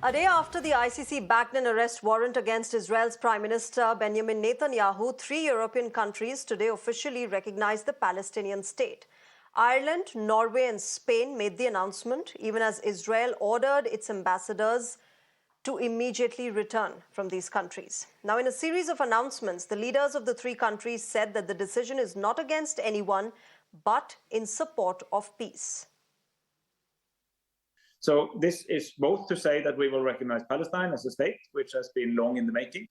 A day after the ICC backed an arrest warrant against Israel's Prime Minister Benjamin Netanyahu, 3 European countries today officially recognized the Palestinian state. Ireland, Norway and Spain made the announcement, even as Israel ordered its ambassadors to immediately return from these countries. Now, in a series of announcements, the leaders of the 3 countries said that the decision is not against anyone, but in support of peace. So this is both to say that we will recognize Palestine as a state, which has been long in the making,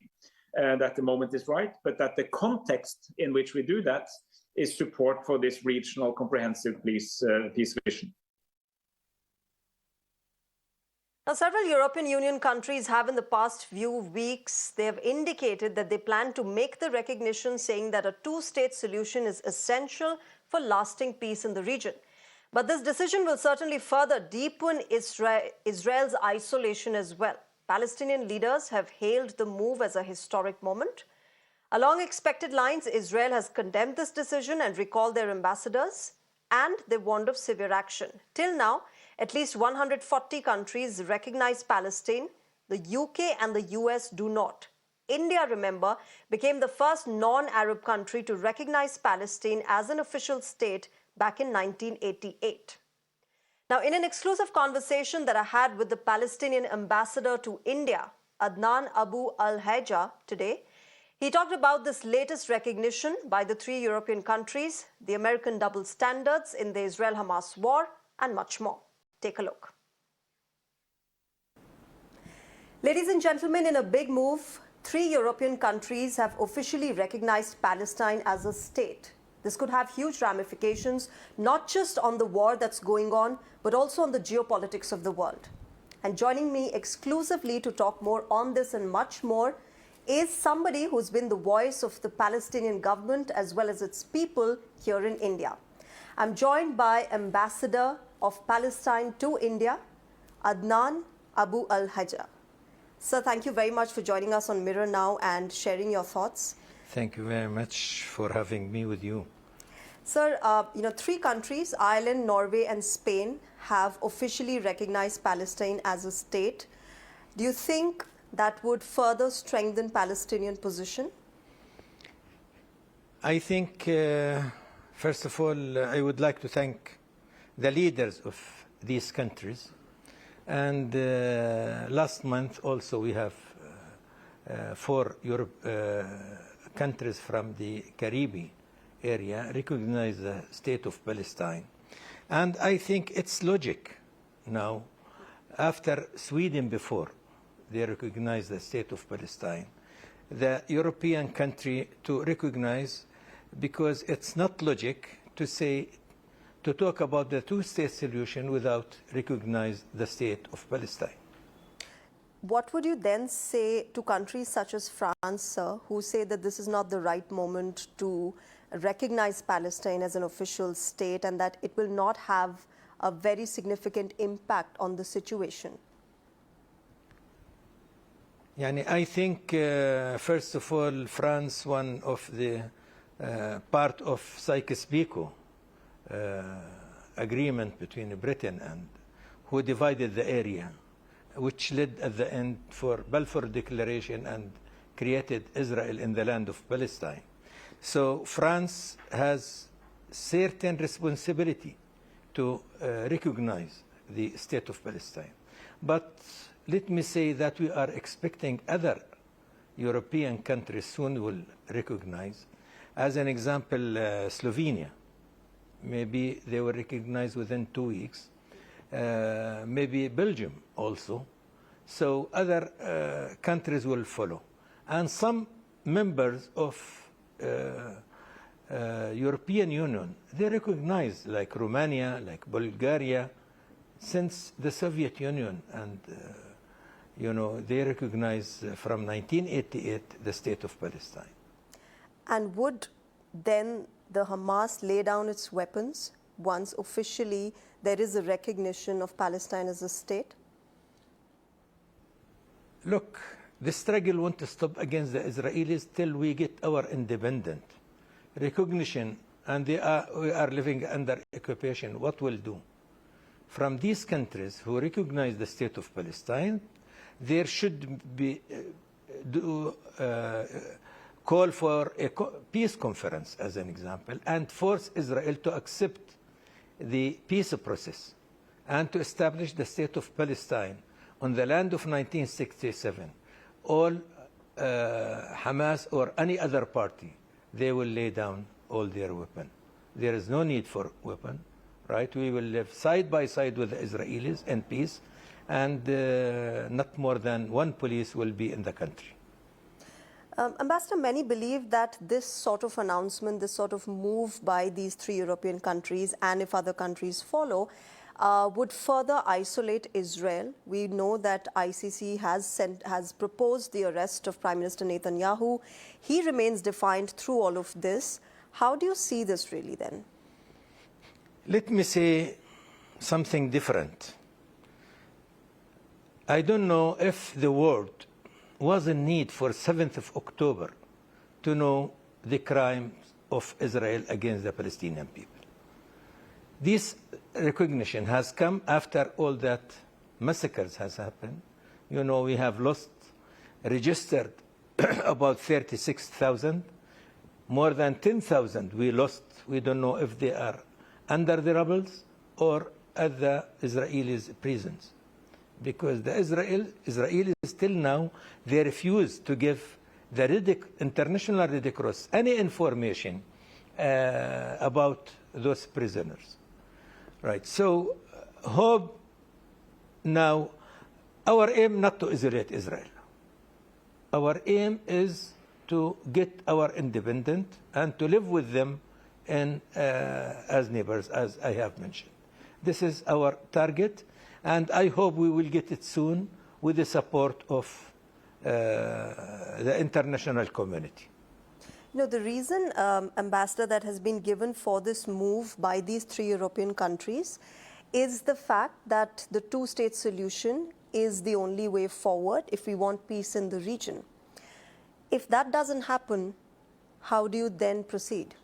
that the moment is right, but that the context in which we do that is support for this regional comprehensive peace vision. Now, several European Union countries have in the past few weeks, they have indicated that they plan to make the recognition, saying that a two-state solution is essential for lasting peace in the region. But this decision will certainly further deepen Israel's isolation as well. Palestinian leaders have hailed the move as a historic moment. Along expected lines, Israel has condemned this decision and recalled their ambassadors, and they warned of severe action. Till now, at least 140 countries recognize Palestine. The UK and the US do not. India, remember, became the first non-Arab country to recognize Palestine as an official state back in 1988. Now, in an exclusive conversation that I had with the Palestinian Ambassador to India, Adnan Abu Al-Haija, today, he talked about this latest recognition by the 3 European countries, the American double standards in the Israel-Hamas war, and much more. Take a look. Ladies and gentlemen, in a big move, 3 European countries have officially recognized Palestine as a state. This could have huge ramifications, not just on the war that's going on, but also on the geopolitics of the world. And joining me exclusively to talk more on this and much more is somebody who's been the voice of the Palestinian government as well as its people here in India. I'm joined by Ambassador of Palestine to India, Adnan Abu Al-Haija. Sir, thank you very much for joining us on Mirror Now and sharing your thoughts. Thank you very much for having me with you. Sir, 3 countries, Ireland, Norway and Spain, have officially recognized Palestine as a state. Do you think that would further strengthen Palestinian position? I think, first of all, I would like to thank the leaders of these countries. And last month also we have 4 countries from the Caribbean area recognize the state of Palestine. And I think it's logic now, after Sweden before they recognize the state of Palestine, the European country to recognize, because it's not logic to talk about the two-state solution without recognize the state of Palestine. What would you then say to countries such as France, sir, who say that this is not the right moment to recognize Palestine as an official state and that it will not have a very significant impact on the situation? I think, first of all, France, one of the part of Sykes-Picot agreement between Britain and who divided the area, which led at the end for Balfour Declaration and created Israel in the land of Palestine. So France has certain responsibility to recognize the state of Palestine. But let me say that we are expecting other European countries soon will recognize. As an example, Slovenia. Maybe they will recognize within 2 weeks. Maybe Belgium also. So other countries will follow. And some members of European Union, they recognize, like Romania, like Bulgaria, since the Soviet Union, and they recognize from 1988 the state of Palestine. And would then the Hamas lay down its weapons once officially there is a recognition of Palestine as a state? Look, the struggle won't stop against the Israelis till we get our independent recognition, and we are living under occupation. What we'll do? From these countries who recognize the state of Palestine, there should be call for a peace conference, as an example, and force Israel to accept the peace process and to establish the state of Palestine on the land of 1967. All Hamas or any other party, they will lay down all their weapons. There is no need for weapon, right? We will live side by side with the Israelis in peace, and not more than one police will be in the country. Ambassador, many believe that this sort of announcement, this sort of move by these three European countries, and if other countries follow, would further isolate Israel. We know that ICC has proposed the arrest of Prime Minister Netanyahu. He remains defiant through all of this. How do you see this really then? Let me say something different. I don't know if the world was in need for 7th of October to know the crimes of Israel against the Palestinian people. This recognition has come after all that massacres has happened. You know, we have registered about 36,000. More than 10,000 we lost. We don't know if they are under the rubbles or at the Israelis' prisons. Because the Israelis still now, they refuse to give the international Red Cross any information about those prisoners. Right. So hope now, our aim not to isolate Israel. Our aim is to get our independence and to live with them as neighbors, as I have mentioned. This is our target, and I hope we will get it soon with the support of the international community. You know, the reason, Ambassador, that has been given for this move by these three European countries is the fact that the two-state solution is the only way forward if we want peace in the region. If that doesn't happen, how do you then proceed?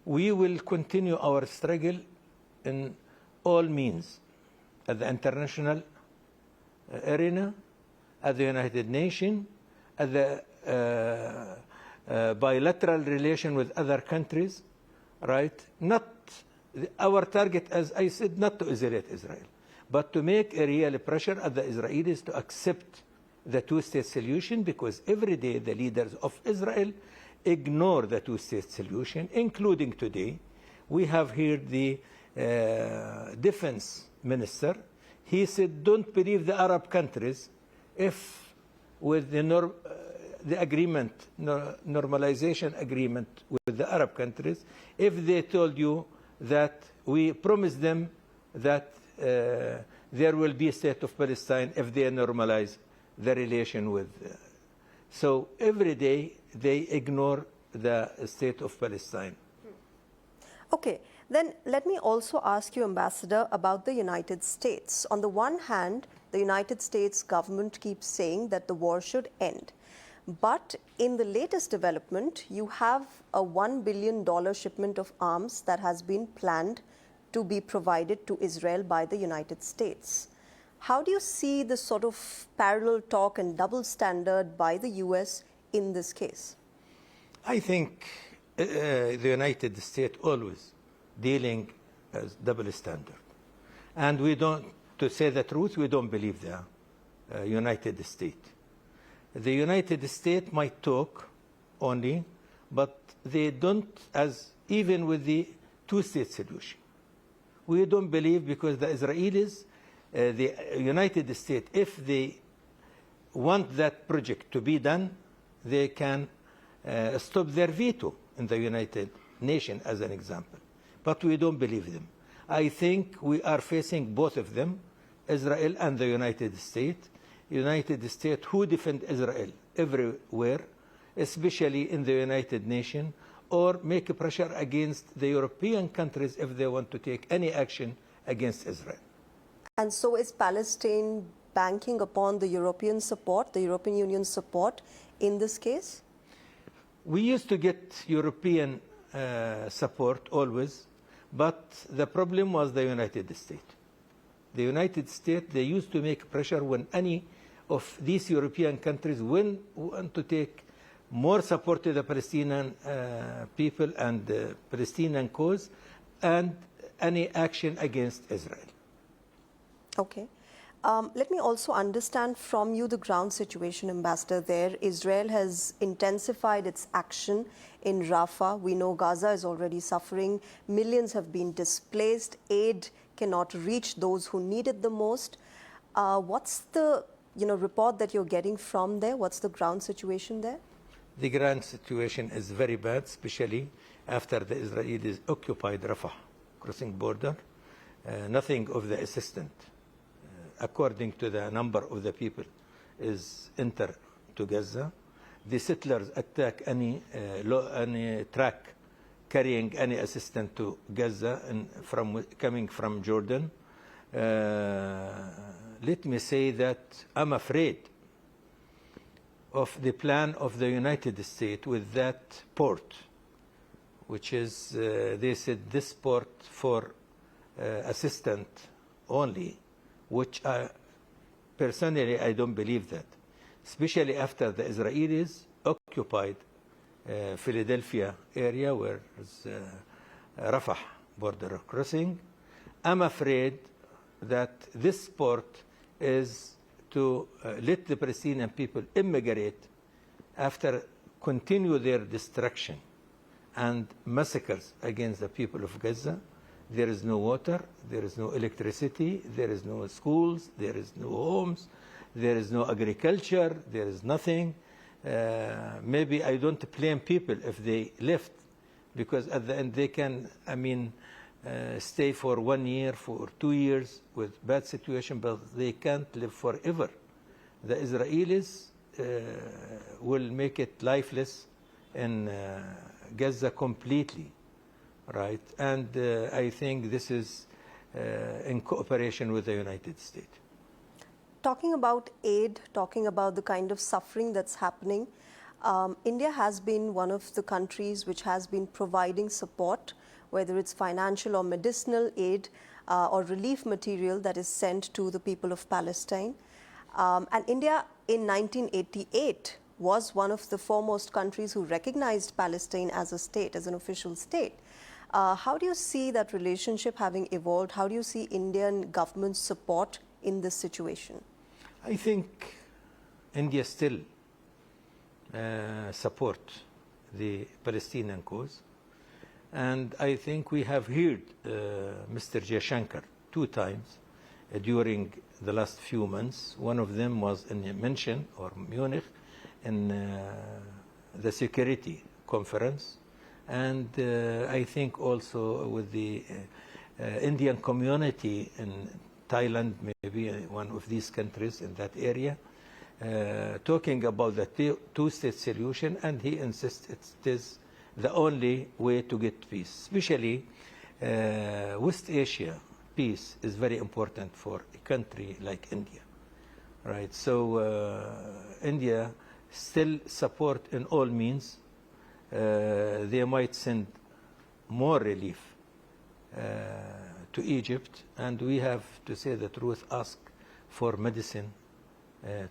We will continue our struggle in all means, at the international arena, at the United Nations, at the bilateral relation with other countries, right? Our target, as I said, not to isolate Israel, but to make a real pressure at the Israelis to accept the two-state solution, because every day the leaders of Israel ignore the two-state solution, including today. We have heard the defense minister. He said, don't believe the Arab countries if with the agreement, normalization agreement with the Arab countries, if they told you that we promised them that there will be a state of Palestine if they normalize the relation with. So every day they ignore the state of Palestine. Okay, then let me also ask you, Ambassador, about the United States. On the one hand, the United States government keeps saying that the war should end. But in the latest development, you have a $1 billion shipment of arms that has been planned to be provided to Israel by the United States. How do you see this sort of parallel talk and double standard by the US in this case? I think the United States always dealing as double standard. And we don't, to say the truth, we don't believe the United States. The United States might talk only, but they don't, as even with the two-state solution. We don't believe, because the Israelis, the United States, if they want that project to be done, they can stop their veto in the United Nations, as an example. But we don't believe them. I think we are facing both of them, Israel and the United States. United States who defend Israel everywhere, especially in the United Nations, or make pressure against the European countries if they want to take any action against Israel. And so is Palestine banking upon the European support, the European Union support in this case? We used to get European support always, but the problem was the United States. The United States, they used to make pressure when any of these European countries want to take more support to the Palestinian people and the Palestinian cause and any action against Israel. Okay. Let me also understand from you the ground situation, Ambassador. There, Israel has intensified its action in Rafah. We know Gaza is already suffering. Millions have been displaced. Aid cannot reach those who need it the most. What's the report that you're getting from there? What's the ground situation there? The ground situation is very bad, especially after the Israelis occupied Rafah crossing border. Nothing of the assistance, according to the number of the people, is enter to Gaza. The settlers attack any truck carrying any assistance to Gaza and coming from Jordan. Let me say that I'm afraid of the plan of the United States with that port, which is, they said this port for assistance only, which personally I don't believe that, especially after the Israelis occupied Philadelphia area where is Rafah border crossing. I'm afraid that this port is to let the Palestinian people immigrate after continue their destruction and massacres against the people of Gaza. There is no water, there is no electricity, there is no schools, there is no homes, there is no agriculture, there is nothing. Maybe I don't blame people if they left, because at the end they can, stay for 1 year, for 2 years with bad situation, but they can't live forever. The Israelis will make it lifeless in Gaza completely, right? And I think this is in cooperation with the United States. Talking about aid, talking about the kind of suffering that's happening, India has been one of the countries which has been providing support, whether it's financial or medicinal aid or relief material that is sent to the people of Palestine. And India in 1988 was one of the foremost countries who recognized Palestine as a state, as an official state. How do you see that relationship having evolved? How do you see Indian government support in this situation? I think India still support the Palestinian cause. And I think we have heard Mr. Jaishankar 2 times during the last few months. One of them was in München or Munich in the security conference. And I think also with the Indian community in Thailand, maybe one of these countries in that area, talking about the two-state solution, and he insists it is the only way to get peace. Especially West Asia peace is very important for a country like India, right? So India still support in all means. They might send more relief to Egypt, and we have to say the truth, ask for medicine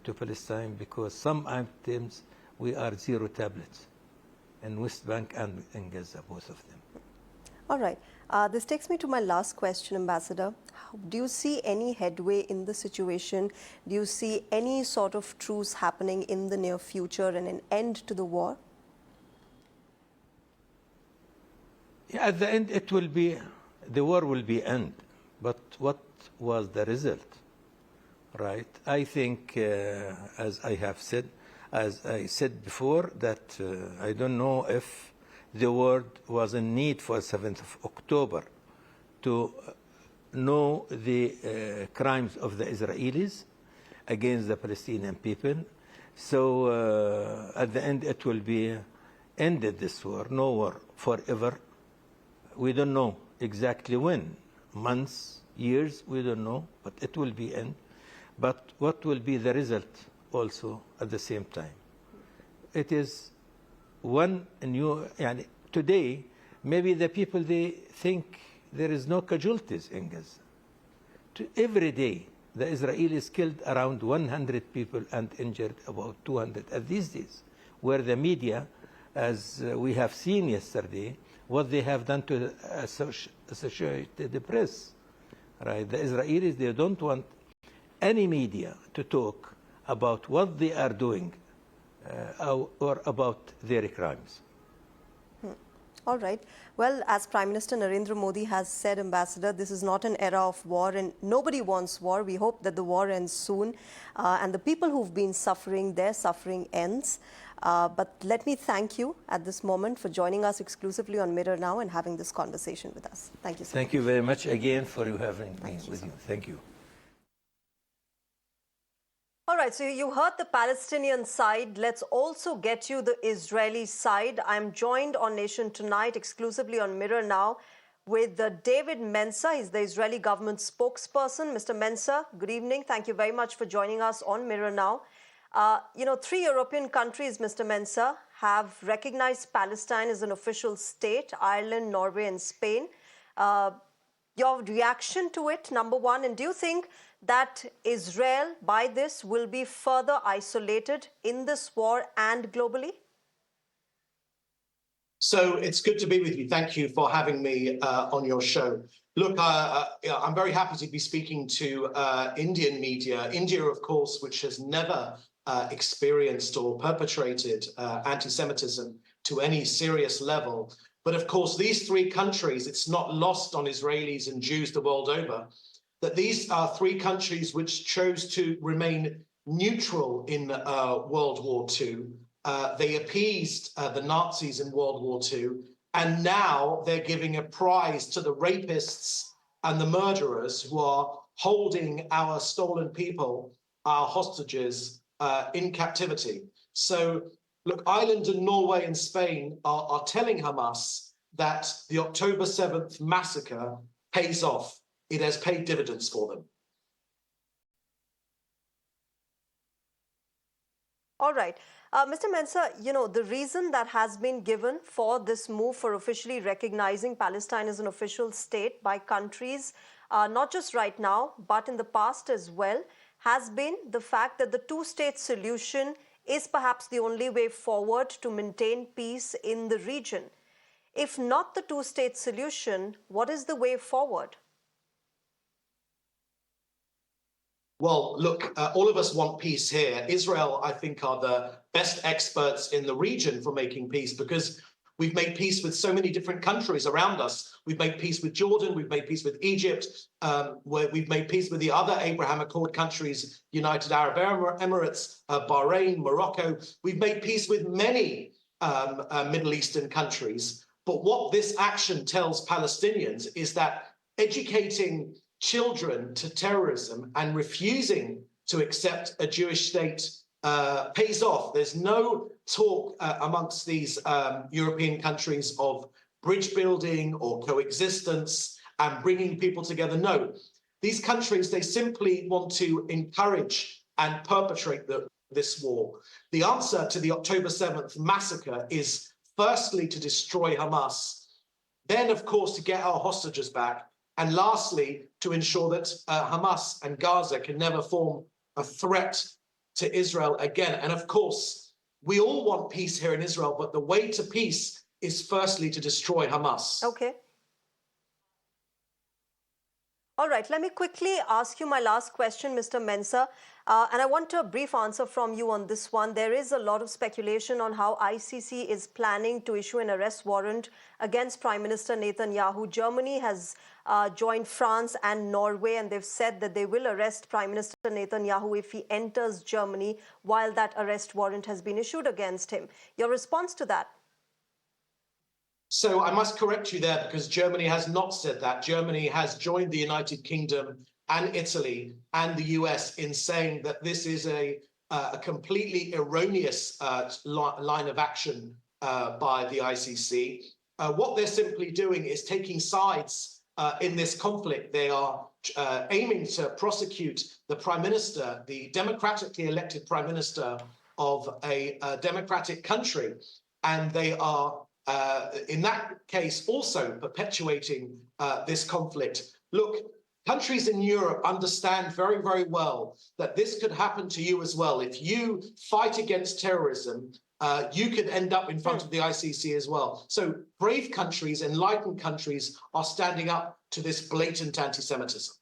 to Palestine, because some items we are 0 tablets in West Bank and in Gaza, both of them. All right. This takes me to my last question, Ambassador. Do you see any headway in the situation? Do you see any sort of truce happening in the near future and an end to the war? Yeah, at the end, the war will be end. But what was the result, right? I think, as I said before, that I don't know if the world was in need for 7th of October to know the crimes of the Israelis against the Palestinian people. So at the end, it will be ended, this war, no war forever. We don't know exactly when, months, years, we don't know, but it will be end. But what will be the result also at the same time? It is one new, today, maybe the people, they think there is no casualties in Gaza. every day, the Israelis killed around 100 people and injured about 200 at these days, where the media, as we have seen yesterday, what they have done to the Associated Press. Right? The Israelis, they don't want any media to talk about what they are doing or about their crimes. All right. Well, as Prime Minister Narendra Modi has said, Ambassador, this is not an era of war and nobody wants war. We hope that the war ends soon and the people who've been suffering, their suffering ends. But let me thank you at this moment for joining us exclusively on Mirror Now and having this conversation with us. Thank you so much. Thank you very much again for having me with you. Thank you. All right, so you heard the Palestinian side. Let's also get you the Israeli side. I'm joined on Nation Tonight exclusively on Mirror Now with David Mensa. He's the Israeli government spokesperson. Mr. Mensa, good evening. Thank you very much for joining us on Mirror Now. 3 European countries, Mr. Mensa, have recognized Palestine as an official state: Ireland, Norway, and Spain. Your reaction to it, number one, and do you think that Israel, by this, will be further isolated in this war and globally? So it's good to be with you. Thank you for having me on your show. Look, I'm very happy to be speaking to Indian media. India, of course, which has never experienced or perpetrated anti-Semitism to any serious level. But of course, these 3 countries, it's not lost on Israelis and Jews the world over, that these are 3 countries which chose to remain neutral in World War II. They appeased the Nazis in World War II, and now they're giving a prize to the rapists and the murderers who are holding our stolen people, our hostages, in captivity. So, look, Ireland and Norway and Spain are telling Hamas that the October 7th massacre pays off. It has paid dividends for them. All right. Mr. Mensa, the reason that has been given for this move for officially recognizing Palestine as an official state by countries, not just right now, but in the past as well, has been the fact that the 2-state solution is perhaps the only way forward to maintain peace in the region. If not the 2-state solution, what is the way forward? Well, look, all of us want peace here. Israel, I think, are the best experts in the region for making peace because we've made peace with so many different countries around us. We've made peace with Jordan, we've made peace with Egypt, we've made peace with the other Abraham Accord countries, United Arab Emirates, Bahrain, Morocco. We've made peace with many Middle Eastern countries. But what this action tells Palestinians is that educating children to terrorism and refusing to accept a Jewish state pays off. There's no talk amongst these European countries of bridge building or coexistence and bringing people together. No, these countries, they simply want to encourage and perpetrate this war. The answer to the October 7th massacre is firstly to destroy Hamas, then of course to get our hostages back, and lastly, to ensure that Hamas and Gaza can never form a threat to Israel again. And of course, we all want peace here in Israel, but the way to peace is firstly to destroy Hamas. Okay. All right, let me quickly ask you my last question, Mr. Mensa. And I want a brief answer from you on this one. There is a lot of speculation on how ICC is planning to issue an arrest warrant against Prime Minister Netanyahu. Germany has joined France and Norway, and they've said that they will arrest Prime Minister Netanyahu if he enters Germany while that arrest warrant has been issued against him. Your response to that? So I must correct you there because Germany has not said that. Germany has joined the United Kingdom and Italy and the US in saying that this is a completely erroneous line of action by the ICC. What they're simply doing is taking sides in this conflict. They are aiming to prosecute the Prime Minister, the democratically elected Prime Minister of a democratic country, and they are in that case also perpetuating this conflict. Look, countries in Europe understand very, very well that this could happen to you as well. If you fight against terrorism, you could end up in front of the ICC as well. So brave countries, enlightened countries are standing up to this blatant anti-Semitism.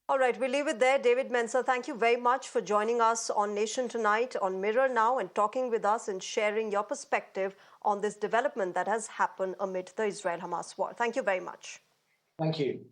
All right, we'll leave it there. David Mensah, thank you very much for joining us on Nation Tonight, on Mirror Now, and talking with us and sharing your perspective on this development that has happened amid the Israel-Hamas war. Thank you very much. Thank you.